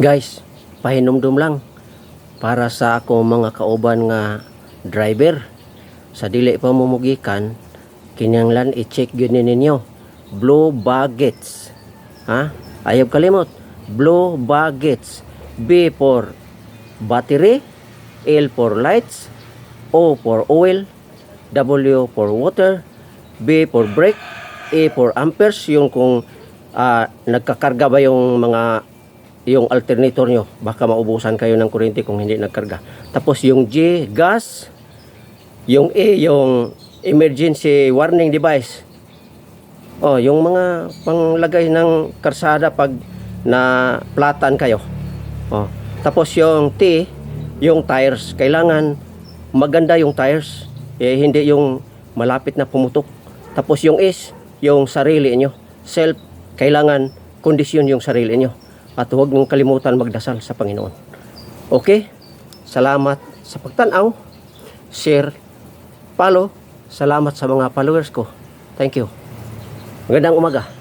Guys, pahinumdum lang para sa ako mga kauban nga driver. Sa dili pa mumugikan, kinahanglan i-check gyud ninyo. Blue baggets. Ha? Ayaw kalimot. Blue baggets. B for battery, L for lights, O for oil, W for water, B for brake, A for amperes, yung kung nagkakarga ba yung alternator nyo, baka maubusan kayo ng kuryente kung hindi nagkarga. Tapos yung G, gas. Yung A, yung emergency warning device. Yung mga panglagay ng karsada pag na platan kayo. Tapos yung T, yung tires. Kailangan maganda yung tires. Hindi yung malapit na pumutok. Tapos yung S, yung sarili nyo. Self, kailangan kondisyon yung sarili nyo. At huwag niyong kalimutan magdasal sa Panginoon. Okay? Salamat sa pagtanaw. Share. Follow. Salamat sa mga followers ko. Thank you. Magandang umaga.